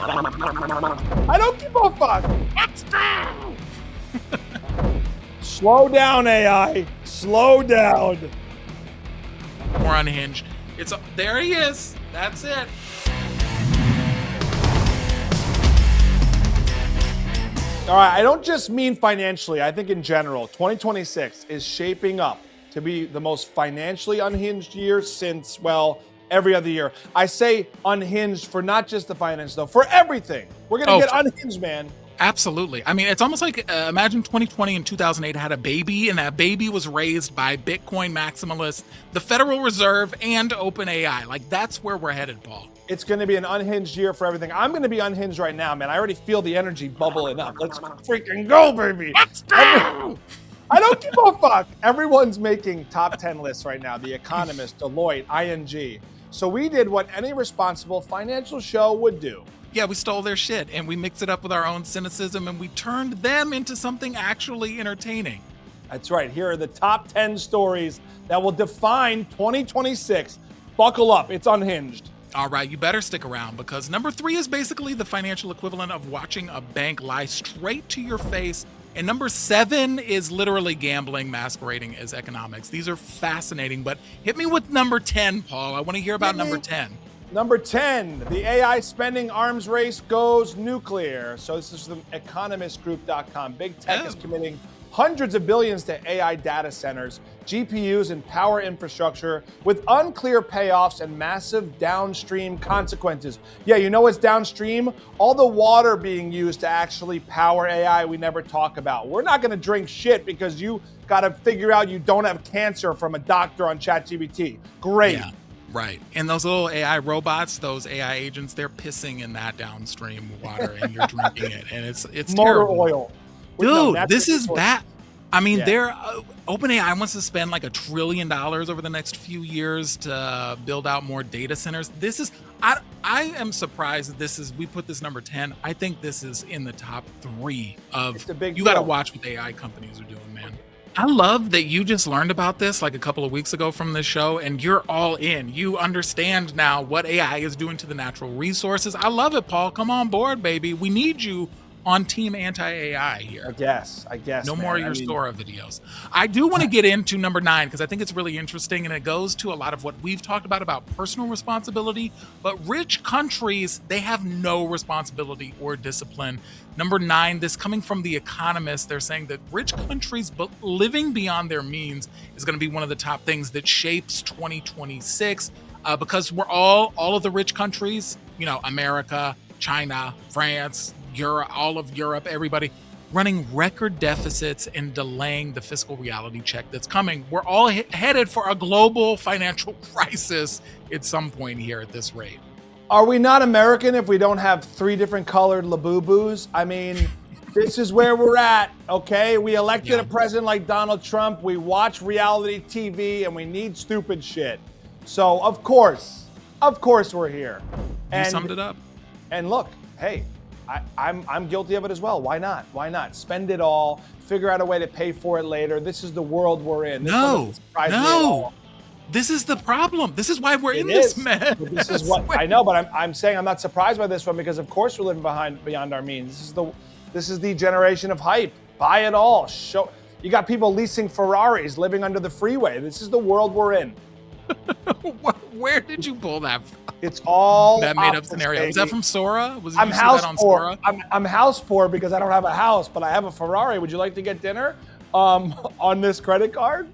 I don't give a fuck. Slow down, AI. Slow down. More unhinged. There he is. That's it. All right, I don't just mean financially. I think in general, 2026 is shaping up to be the most financially unhinged year since, well, every other year. I say unhinged for not just the finance, though, for everything. We're going to get unhinged, man. Absolutely. I mean, it's almost like imagine 2020 and 2008 had a baby, and that baby was raised by Bitcoin maximalists, the Federal Reserve, and OpenAI. Like, that's where we're headed, Paul. It's going to be an unhinged year for everything. I'm going to be unhinged right now, man. I already feel the energy bubbling up. Let's freaking go, baby. Let's go. I don't give a fuck. Everyone's making top 10 lists right now. The Economist, Deloitte, ING. So we did what any responsible financial show would do. Yeah, we stole their shit and we mixed it up with our own cynicism and we turned them into something actually entertaining. That's right. Here are the top 10 stories that will define 2026. Buckle up. It's unhinged. All right, you better stick around because number 3 is basically the financial equivalent of watching a bank lie straight to your face. And number 7 is literally gambling masquerading as economics. These are fascinating, but hit me with number 10, Paul. I want to hear about number 10. Number 10, the AI spending arms race goes nuclear. So this is from economistgroup.com. Big tech is committing hundreds of billions to AI data centers, GPUs, and power infrastructure with unclear payoffs and massive downstream consequences. Yeah, you know what's downstream? All the water being used to actually power AI we never talk about. We're not going to drink shit because you got to figure out you don't have cancer from a doctor on ChatGPT. Great. Yeah. Right. And those little AI robots, those AI agents, they're pissing in that downstream water and you're drinking it. And it's motor terrible. Oil. Dude, this is bad. I mean, OpenAI wants to spend like $1 trillion over the next few years to build out more data centers. This is, I am surprised that we put this number 10. I think this is in the top 3 of, you got to watch what AI companies are doing, man. I love that you just learned about this like a couple of weeks ago from this show and you're all in. You understand now what AI is doing to the natural resources. I love it, Paul. Come on board, baby. We need you on team anti-AI here. I guess. No more of your Sora videos. I do want to get into number 9 because I think it's really interesting and it goes to a lot of what we've talked about personal responsibility, but rich countries, they have no responsibility or discipline. Number 9, this coming from The Economist, they're saying that rich countries living beyond their means is going to be one of the top things that shapes 2026 because we're all of the rich countries, you know, America, China, France, Europe, all of Europe, everybody running record deficits and delaying the fiscal reality check that's coming. We're all headed for a global financial crisis at some point here at this rate. Are we not American if we don't have 3 different colored Labubus? I mean, this is where we're at, okay? We elected a president like Donald Trump. We watch reality TV and we need stupid shit. So, of course we're here. You summed it up. And look, hey, I'm guilty of it as well. Why not? Why not? Spend it all, figure out a way to pay for it later. This is the world we're in. No. This is the problem. This is why we're in this mess. This is what I know, but I'm saying I'm not surprised by this one because of course we're living beyond our means. This is the generation of hype. Buy it all. You got people leasing Ferraris, living under the freeway. This is the world we're in. Where did you pull that from? It's all that made up scenario. Baby. Was that from Sora? I'm house poor. I'm house poor because I don't have a house, but I have a Ferrari. Would you like to get dinner on this credit card?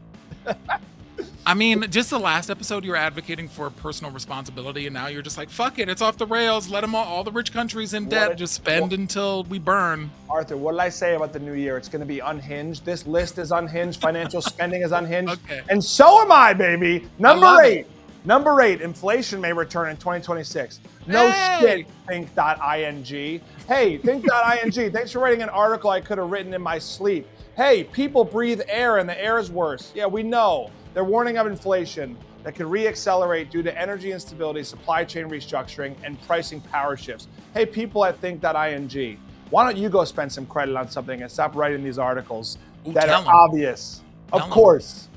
I mean, just the last episode you were advocating for personal responsibility, and now you're just like, fuck it, it's off the rails. Let them all the rich countries in debt just spend until we burn. Arthur, what did I say about the new year? It's going to be unhinged. This list is unhinged. Financial spending is unhinged. Okay. And so am I, baby. Number 8. Number 8, inflation may return in 2026. No shit, think.ing. Hey, think.ing, thanks for writing an article I could have written in my sleep. Hey, people breathe air and the air is worse. Yeah, we know. They're warning of inflation that could re-accelerate due to energy instability, supply chain restructuring, and pricing power shifts. Hey, people at think.ing, why don't you go spend some credit on something and stop writing these articles that are obvious? Of course.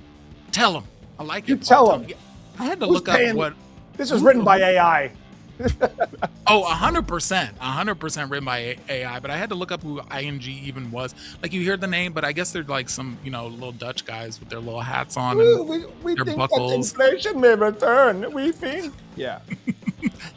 Tell them. I like it. You tell them. I had to look up what... This was written by AI. Oh, 100% written by AI. But I had to look up who ING even was. Like, you hear the name, but I guess they're like some, little Dutch guys with their little hats on and We their think that buckles. inflation may return. We think. Yeah.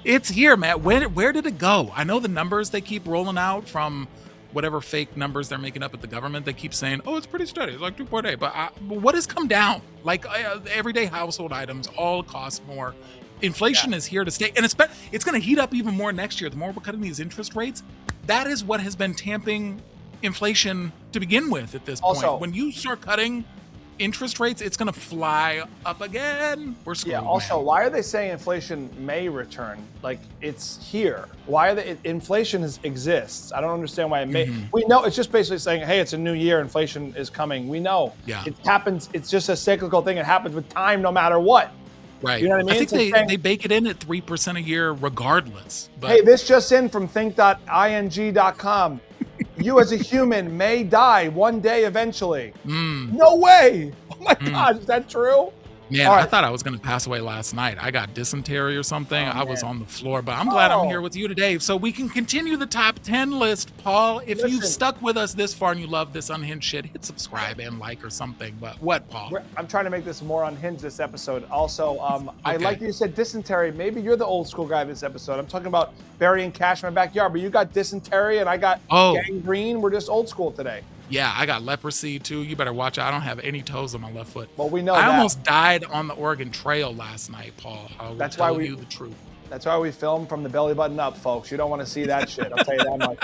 It's here, Matt. Where did it go? I know the numbers they keep rolling out from whatever fake numbers they're making up at the government. They keep saying, "Oh, it's pretty steady. It's like 2.8." But what has come down? Like everyday household items all cost more. Inflation is here to stay, and it's going to heat up even more next year. The more we're cutting these interest rates, that is what has been tamping inflation to begin with. At this point, when you start cutting interest rates, it's going to fly up again. We're screwed. Yeah. Also, man. why are they saying inflation may return? Like, it's here. Why are they? Inflation exists. I don't understand why it may. We know it's just basically saying, hey, it's a new year. Inflation is coming. We know. Yeah. It happens. It's just a cyclical thing. It happens with time, no matter what. Right. You know what I mean? I think they bake it in at 3% a year regardless. But hey, this just in from think.ing.com. You as a human may die one day eventually. No way. Oh my God, is that true? Man, I thought I was going to pass away last night. I got dysentery or something. I was on the floor, but I'm glad I'm here with you today so we can continue the top 10 list. Paul, if you've stuck with us this far and you love this unhinged shit, hit subscribe and like or something. But what, Paul? I'm trying to make this more unhinged this episode. Also, I like that you said dysentery. Maybe you're the old school guy this episode. I'm talking about burying cash in my backyard, but you got dysentery and I got gangrene. We're just old school today. Yeah, I got leprosy too. You better watch out. I don't have any toes on my left foot. Well, we know I that. almost died on the Oregon Trail last night, Paul. That's why you the truth. That's why we film from the belly button up, folks. You don't want to see that shit. I'll tell you that much.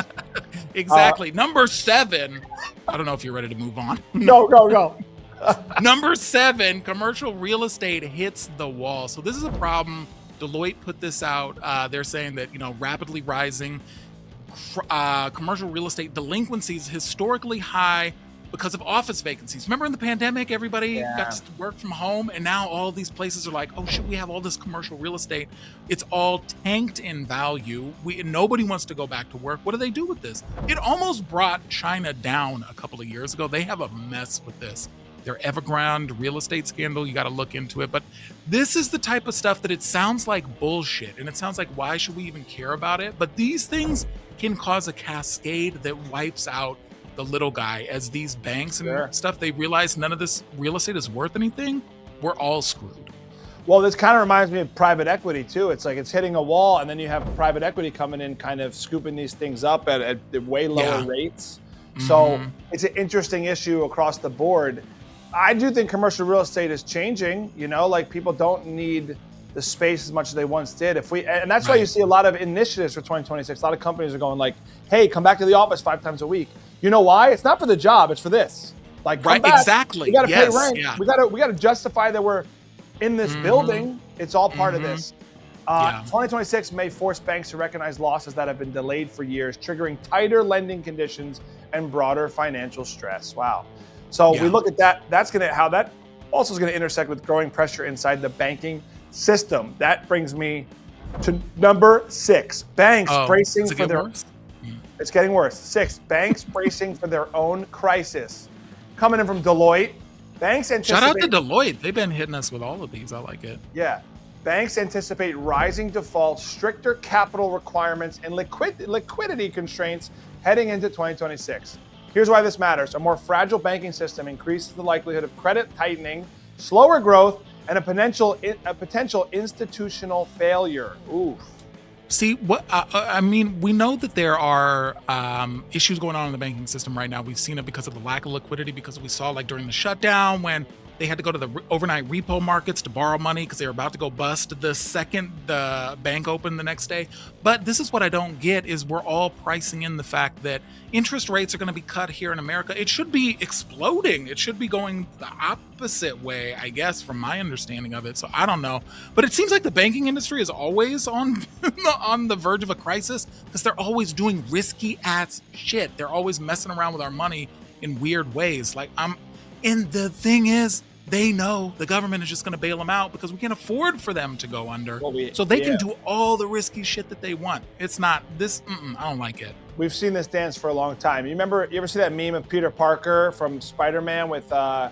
Exactly. Number 7. I don't know if you're ready to move on. Go. Number 7, commercial real estate hits the wall. So this is a problem. Deloitte put this out. They're saying that, rapidly rising commercial real estate delinquencies historically high because of office vacancies. Remember in the pandemic, everybody got to work from home, and now all these places are like, oh shit, we have all this commercial real estate. It's all tanked in value. Nobody wants to go back to work. What do they do with this? It almost brought China down a couple of years ago. They have a mess with this. Their Evergrande real estate scandal, you got to look into it. But this is the type of stuff that it sounds like bullshit. And it sounds like, why should we even care about it? But these things can cause a cascade that wipes out the little guy. As these banks and stuff, they realize none of this real estate is worth anything. We're all screwed. Well, this kind of reminds me of private equity too. It's like it's hitting a wall, and then you have private equity coming in, kind of scooping these things up at way lower rates. So it's an interesting issue across the board. I do think commercial real estate is changing. Like people don't need the space as much as they once did. And that's why you see a lot of initiatives for 2026. A lot of companies are going like, "Hey, come back to the office 5 times a week." You know why? It's not for the job. It's for this. Like, come back. Exactly. We got to pay rent. Yeah. We got to justify that we're in this building. It's all part of this. 2026 may force banks to recognize losses that have been delayed for years, triggering tighter lending conditions and broader financial stress. Wow. So we look at that. How that also is going to intersect with growing pressure inside the banking system. That brings me to number 6. Banks bracing for their. It's getting worse. 6. Banks bracing for their own crisis. Coming in from Deloitte, banks anticipate. Shout out to Deloitte. They've been hitting us with all of these. I like it. Yeah. Banks anticipate rising defaults, stricter capital requirements, and liquidity constraints heading into 2026. Here's why this matters. A more fragile banking system increases the likelihood of credit tightening, slower growth, and a potential institutional failure. Ooh. See, we know that there are issues going on in the banking system right now. We've seen it because of the lack of liquidity, because we saw like during the shutdown when they had to go to the overnight repo markets to borrow money because they were about to go bust the second the bank opened the next day. But this is what I don't get is we're all pricing in the fact that interest rates are going to be cut here in America. It should be exploding. It should be going the opposite way, I guess, from my understanding of it. So I don't know. But it seems like the banking industry is always on the verge of a crisis because they're always doing risky ass shit. They're always messing around with our money in weird ways. And the thing is, they know the government is just going to bail them out because we can't afford for them to go under. So they can do all the risky shit that they want. It's not this. I don't like it. We've seen this dance for a long time. You ever see that meme of Peter Parker from Spider-Man with the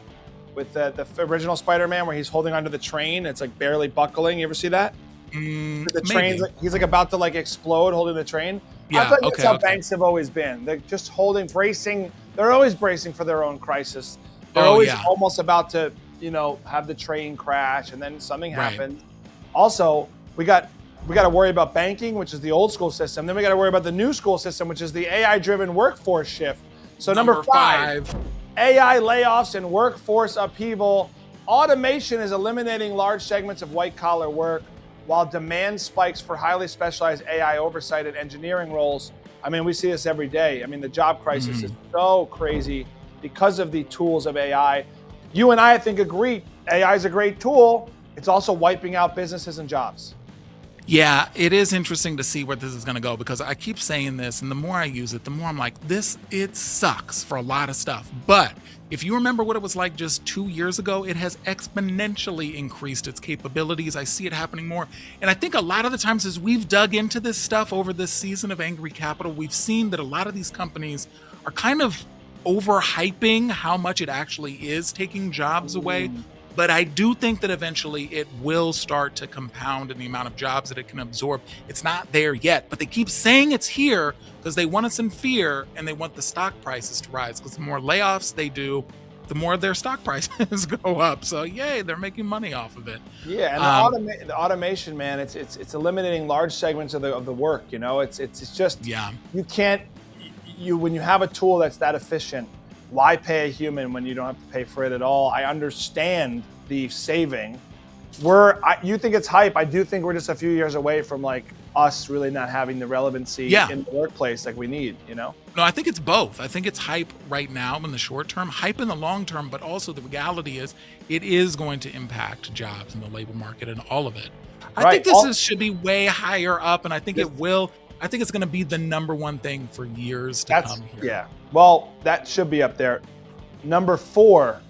original Spider-Man where he's holding onto the train? It's like barely buckling. You ever see that? The train's Maybe. he's like about to like explode holding the train. I Yeah. think that's Okay. how Okay. banks have always been. They're just bracing. They're always bracing for their own crisis. They're Oh always yeah. almost about to, have the train crash and then something Right. happens. Also, we got to worry about banking, which is the old school system. Then we got to worry about the new school system, which is the AI-driven workforce shift. So number 5, AI layoffs and workforce upheaval. Automation is eliminating large segments of white-collar work, while demand spikes for highly specialized AI oversight and engineering roles. I mean, we see this every day. I mean, the job crisis is so crazy because of the tools of AI. You and I think, agree, AI is a great tool. It's also wiping out businesses and jobs. Yeah, it is interesting to see where this is going to go, because I keep saying this, and the more I use it, the more I'm like, it sucks for a lot of stuff. But if you remember what it was like just 2 years ago, it has exponentially increased its capabilities. I see it happening more. And I think a lot of the times as we've dug into this stuff over this season of Angry Capital, we've seen that a lot of these companies are kind of overhyping how much it actually is taking jobs away. But I do think that eventually it will start to compound in the amount of jobs that it can absorb. It's not there yet, but they keep saying it's here because they want us in fear and they want the stock prices to rise, because the more layoffs they do, the more their stock prices go up. So yay, they're making money off of it. Yeah, and the automation, man, it's eliminating large segments of the work. It's just you can't when you have a tool that's that efficient. Why pay a human when you don't have to pay for it at all? I understand the saving. You think it's hype. I do think we're just a few years away from like us really not having the relevancy in the workplace like we need, No, I think it's both. I think it's hype right now in the short term, hype in the long term, but also the reality is it is going to impact jobs in the labor market and all of it. I think this should be way higher up, and I think it will. I think it's going to be the number one thing for years to come here. Yeah. Well, that should be up there. Number 4,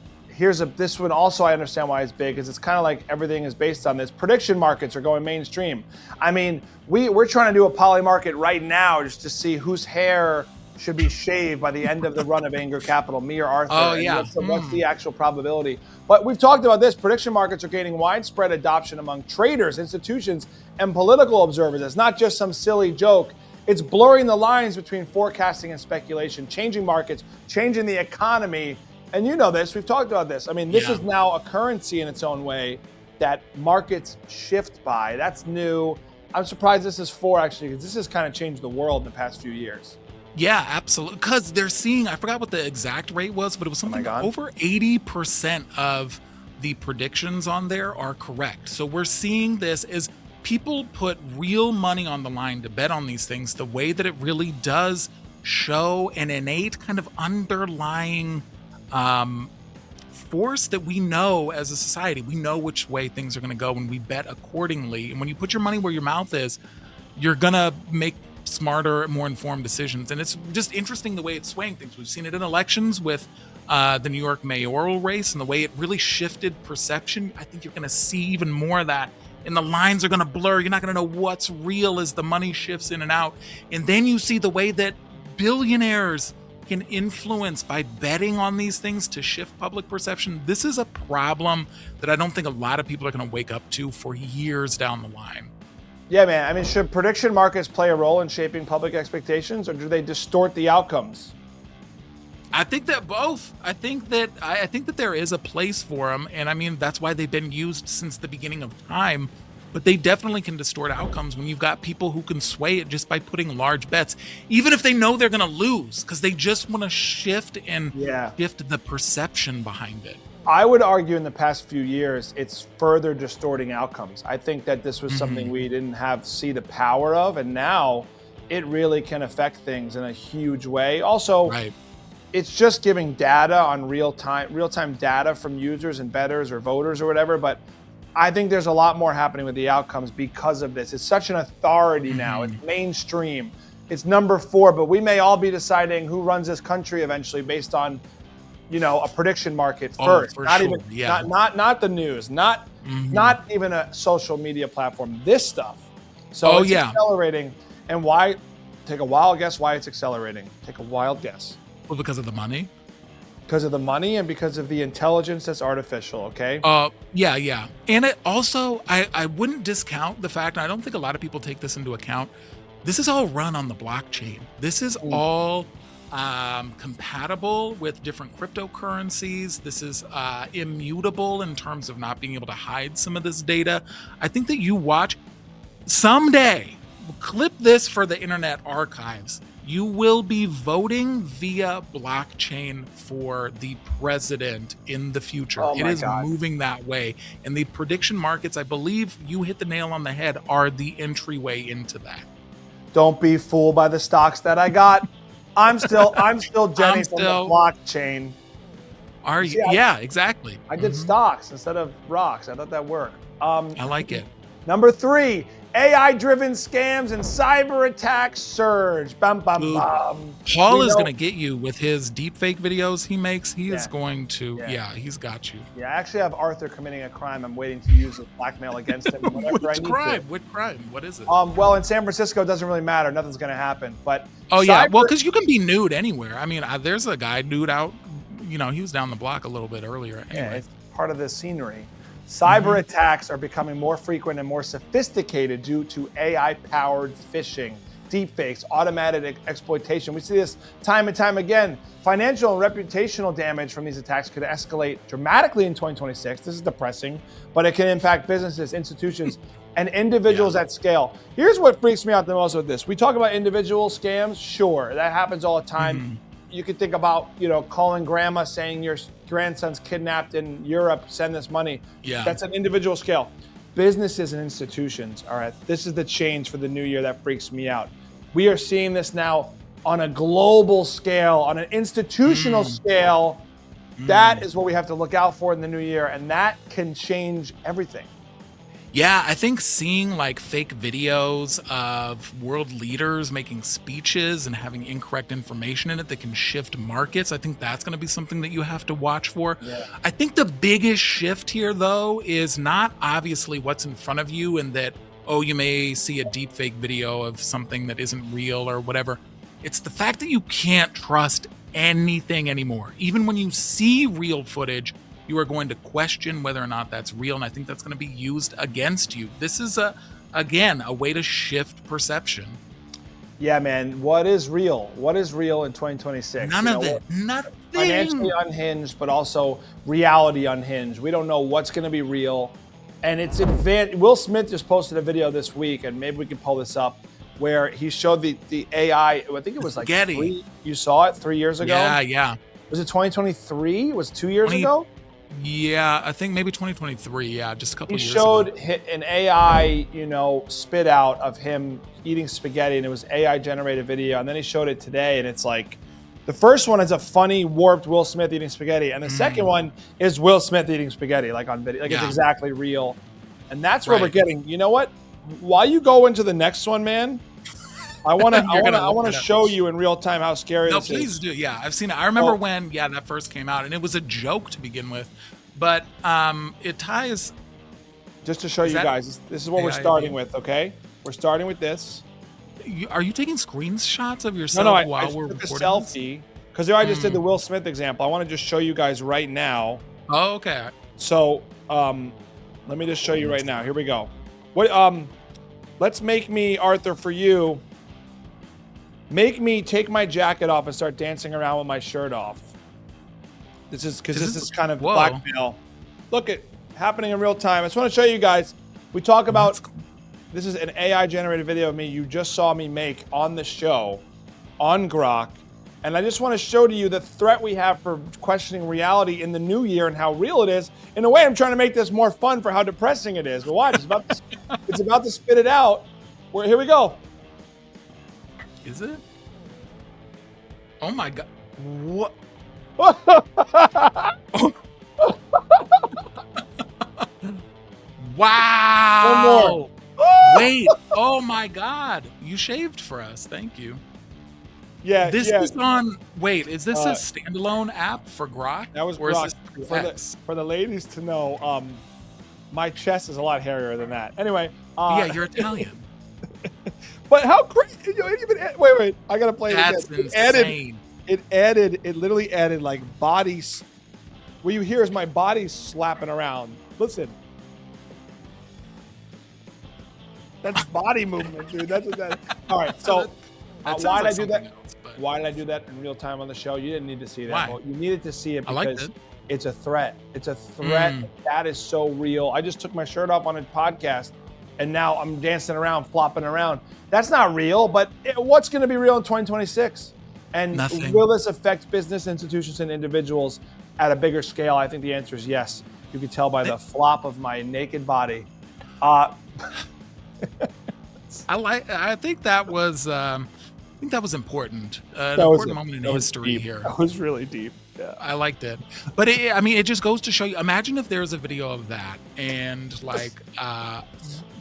this one also I understand why it's big, because it's kind of like everything is based on this. Prediction markets are going mainstream. I mean, we're trying to do a poly market right now just to see whose hair should be shaved by the end of the run of Angry Capital, me or Arthur. Oh, yeah. What's the actual probability? But we've talked about this. Prediction markets are gaining widespread adoption among traders, institutions, and political observers. It's not just some silly joke. It's blurring the lines between forecasting and speculation, changing markets, changing the economy. And you know this, we've talked about this. I mean, this is now a currency in its own way that markets shift by. That's new. I'm surprised this is 4, actually, because this has kind of changed the world in the past few years. Yeah, absolutely. Because they're seeing, I forgot what the exact rate was, but it was something over 80% of the predictions on there are correct. So we're seeing this as people put real money on the line to bet on these things, the way that it really does show an innate kind of underlying force that we know as a society. We know which way things are going to go when we bet accordingly. And when you put your money where your mouth is, you're going to make smarter, more informed decisions. And it's just interesting the way it's swaying things. We've seen it in elections with the New York mayoral race and the way it really shifted perception. I think you're going to see even more of that. And the lines are going to blur. You're not going to know what's real as the money shifts in and out. And then you see the way that billionaires can influence by betting on these things to shift public perception. This is a problem that I don't think a lot of people are going to wake up to for years down the line. Yeah, man. I mean, should prediction markets play a role in shaping public expectations, or do they distort the outcomes? I think that both. I think that there is a place for them, and I mean that's why they've been used since the beginning of time. But they definitely can distort outcomes when you've got people who can sway it just by putting large bets, even if they know they're going to lose, because they just want to shift the perception behind it. I would argue in the past few years, it's further distorting outcomes. I think that this was something we didn't see the power of, and now it really can affect things in a huge way. Also, it's just giving data on real-time data from users and bettors or voters or whatever, but I think there's a lot more happening with the outcomes because of this. It's such an authority now. It's mainstream. It's number 4, but we may all be deciding who runs this country eventually based on, a prediction market first. Not the news, not even a social media platform. This stuff. So it's accelerating. And why? Take a wild guess why it's accelerating. Take a wild guess. Well, because of the money. Because of the money and because of the intelligence that's artificial, okay? Yeah. And it also, I wouldn't discount the fact, and I don't think a lot of people take this into account, this is all run on the blockchain. This is all compatible with different cryptocurrencies. This is immutable in terms of not being able to hide some of this data. I think that you watch someday, clip this for the Internet Archives. You will be voting via blockchain for the president in the future. Oh it my is God. moving that way. And the prediction markets, I believe you hit the nail on the head, are the entryway into that. Don't be fooled by the stocks that I got. I'm still Jenny from the blockchain. Are you? Yeah, exactly. I did stocks instead of rocks. I thought that worked. I like it. Number 3, AI-driven scams and cyber attacks surge. Bum, bum, bum. Paul is going to get you with his deepfake videos he makes. He is going to, he's got you. Yeah, I actually have Arthur committing a crime. I'm waiting to use blackmail against him. Which crime? What crime? What is it? Well, in San Francisco, it doesn't really matter. Nothing's going to happen. But yeah. Well, because you can be nude anywhere. I mean, there's a guy nude out. He was down the block a little bit earlier. Anyway. Yeah, it's part of the scenery. Cyber attacks are becoming more frequent and more sophisticated due to AI-powered phishing, deepfakes, automated exploitation. We see this time and time again. Financial and reputational damage from these attacks could escalate dramatically in 2026. This is depressing, but it can impact businesses, institutions, and individuals at scale. Here's what freaks me out the most with this. We talk about individual scams. Sure, that happens all the time. You could think about, calling grandma saying your grandson's kidnapped in Europe, send this money. Yeah. That's an individual scale. Businesses and institutions, all right, this is the change for the new year that freaks me out. We are seeing this now on a global scale, on an institutional scale. That is what we have to look out for in the new year, and that can change everything. Yeah, I think seeing like fake videos of world leaders making speeches and having incorrect information in it that can shift markets, I think that's going to be something that you have to watch for. Yeah. I think the biggest shift here, though, is not obviously what's in front of you and that, you may see a deepfake video of something that isn't real or whatever. It's the fact that you can't trust anything anymore. Even when you see real footage, you are going to question whether or not that's real, and I think that's going to be used against you. This is, again, a way to shift perception. Yeah, man. What is real? What is real in 2026? None of it. Nothing. Financially unhinged, but also reality unhinged. We don't know what's going to be real. And it's advanced. Will Smith just posted a video this week, and maybe we can pull this up, where he showed the AI, I think it was like you saw it 3 years ago? Yeah. Was it 2023? Was it 2 years ago? Yeah, I think maybe 2023. Yeah, just a couple of years ago. He showed an AI, spit out of him eating spaghetti, and it was AI generated video. And then he showed it today, and it's like, the first one is a funny, warped Will Smith eating spaghetti, and the second one is Will Smith eating spaghetti, like on video, like it's exactly real. And that's where we're getting. You know what? While you go into the next one, man, I want to show you in real time how scary this is. No, please do. Yeah, I've seen it. I remember when that first came out, and it was a joke to begin with, but it ties. Just to show you guys, this is what we're starting with. Okay, we're starting with this. Are you taking screenshots of yourself while we're recording? A selfie because I just did the Will Smith example. I want to just show you guys right now. Oh, okay. So, let me just show you right now. Here we go. Let's make me Arthur for you. Make me take my jacket off and start dancing around with my shirt off. This is kind of blackmail. Look at happening in real time. I just want to show you guys. We talk about this is an AI generated video of me. You just saw me make on the show, on Grok, and I just want to show to you the threat we have for questioning reality in the new year and how real it is. In a way, I'm trying to make this more fun for how depressing it is. But watch, it's about to spit it out. Here we go. Is it? Oh my God. What? Wow. One more. Wait. Oh my God. You shaved for us. Thank you. Yeah. This is on. Wait, is this a standalone app for Grok? That was or Grok. Is this For the ladies to know, my chest is a lot hairier than that. Anyway. Yeah, you're Italian. But how crazy! Wait! I gotta play it again. That's insane. it literally added like bodies. What you hear is my body slapping around. Listen. That's body movement, dude. That's what that. All right, so why did I do that? Why did I do that in real time on the show? You didn't need to see that. Why? Well, you needed to see it I liked because it. it's a threat. It's a threat that is so real. I just took my shirt off on a podcast, and now I'm dancing around, flopping around. That's not real, but what's going to be real in 2026? And Nothing. will this affect business institutions and individuals at a bigger scale? I think the answer is yes. You can tell by the flop of my naked body. I think that was important. An important moment in history deep. here. That was really deep. Yeah. I liked it, but it just goes to show you. Imagine if there's a video of that and like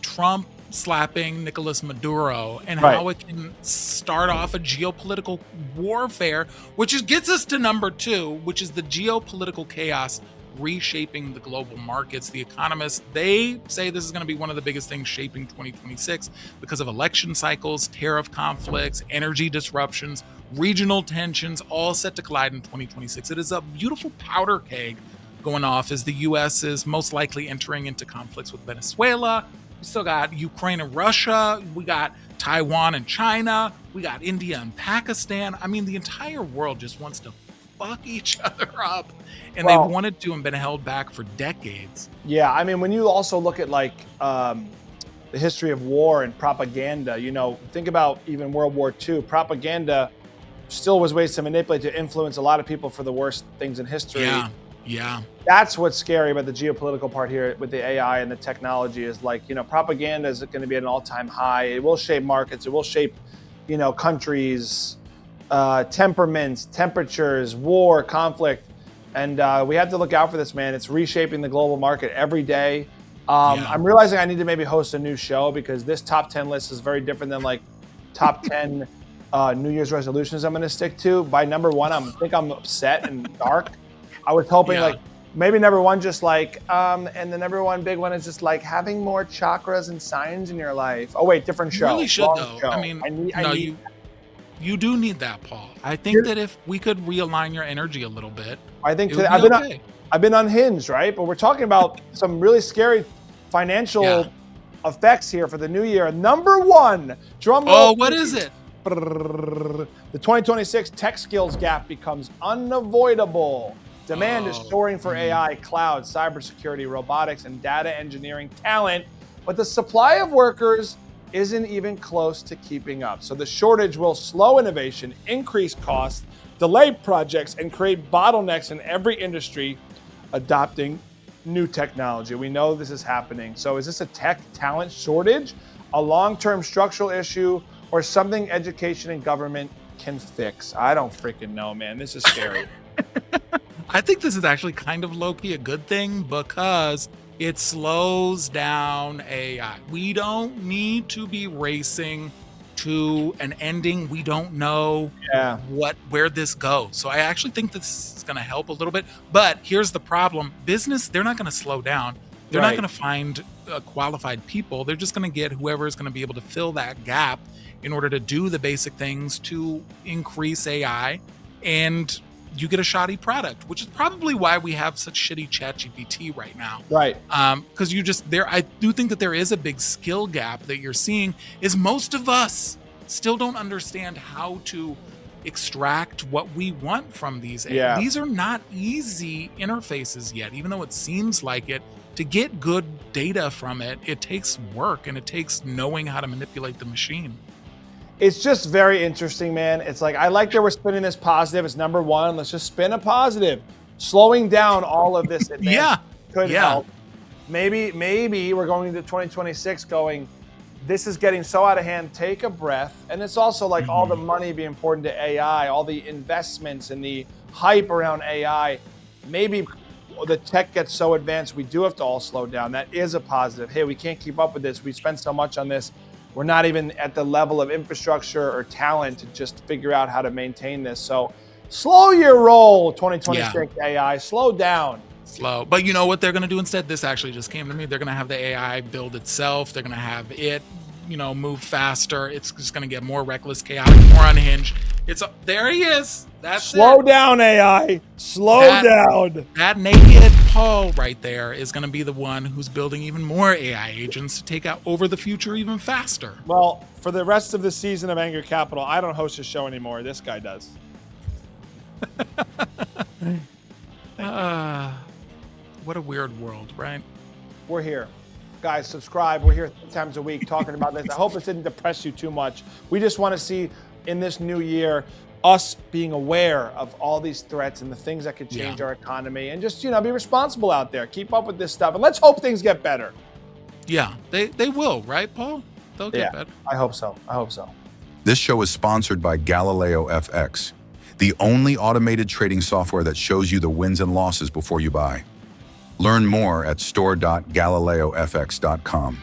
Trump slapping Nicolas Maduro and how it can start off a geopolitical warfare, which gets us to number 2, which is the geopolitical chaos reshaping the global markets. The Economist, they say this is going to be one of the biggest things shaping 2026 because of election cycles, tariff conflicts, energy disruptions, regional tensions, all set to collide in 2026. It is a beautiful powder keg going off as the U.S. is most likely entering into conflicts with Venezuela. We still got Ukraine and Russia. We got Taiwan and China. We got India and Pakistan. I mean, the entire world just wants to fuck each other up. And they've wanted to and been held back for decades. Yeah, I mean, when you also look at like the history of war and propaganda, think about even World War II. Propaganda still was ways to manipulate, to influence a lot of people for the worst things in history. Yeah. That's what's scary about the geopolitical part here with the AI and the technology is like, propaganda is going to be at an all-time high. It will shape markets. It will shape, countries, temperaments, temperatures, war, conflict. And we have to look out for this, man. It's reshaping the global market every day. I'm realizing I need to maybe host a new show because this top 10 list is very different than like top 10 New Year's resolutions I'm going to stick to. By number 1, I think I'm upset and dark. I was hoping like maybe number 1 just like, and the number 1 big one is just like having more chakras and signs in your life. Oh wait, different show. Really should though. Show. I mean, you do need that, Paul. I think that if we could realign your energy a little bit, I think today, I've been unhinged, right? But we're talking about some really scary financial effects here for the new year. Number 1, drum roll. Oh, what is it? The 2026 tech skills gap becomes unavoidable. Demand is soaring for AI, cloud, cybersecurity, robotics, and data engineering talent, but the supply of workers isn't even close to keeping up. So the shortage will slow innovation, increase costs, delay projects, and create bottlenecks in every industry adopting new technology. We know this is happening. So is this a tech talent shortage, a long-term structural issue, or something education and government can fix? I don't freaking know, man. This is scary. I think this is actually kind of low-key a good thing because it slows down AI. We don't need to be racing to an ending. We don't know where this goes. So I actually think this is going to help a little bit. But here's the problem. Business, they're not going to slow down. They're not going to find qualified people. They're just going to get whoever is going to be able to fill that gap in order to do the basic things to increase AI, and you get a shoddy product, which is probably why we have such shitty ChatGPT right now. Right. Because I do think that there is a big skill gap that you're seeing is most of us still don't understand how to extract what we want from these AI. Yeah. These are not easy interfaces yet, even though it seems like it. To get good data from it, it takes work and it takes knowing how to manipulate the machine. It's just very interesting, man. It's like, I like that we're spinning this positive. It's number 1. Let's just spin a positive. Slowing down all of this advance could help. Maybe we're going into 2026 going, this is getting so out of hand, take a breath. And it's also like all the money being poured into AI, all the investments and the hype around AI. Maybe the tech gets so advanced, we do have to all slow down. That is a positive. Hey, we can't keep up with this. We spend so much on this. We're not even at the level of infrastructure or talent to just figure out how to maintain this. So slow your roll, 2026 AI. Slow down. Slow. But you know what they're going to do instead? This actually just came to me. They're going to have the AI build itself. They're going to have it, move faster. It's just going to get more reckless, chaotic, more unhinged. There he is. That's Slow it. down, AI. Slow down. That naked Paul right there is going to be the one who's building even more AI agents to take out over the future even faster. Well, for the rest of the season of Anger Capital, I don't host a show anymore. This guy does. What a weird world, right? We're here. Guys, subscribe. We're here 3 times a week talking about this. I hope it didn't depress you too much. We just want to see in this new year us being aware of all these threats and the things that could change our economy, and just, be responsible out there. Keep up with this stuff, and let's hope things get better. Yeah, they will, right, Paul? They'll get better. I hope so. This show is sponsored by Galileo FX, the only automated trading software that shows you the wins and losses before you buy. Learn more at store.galileofx.com.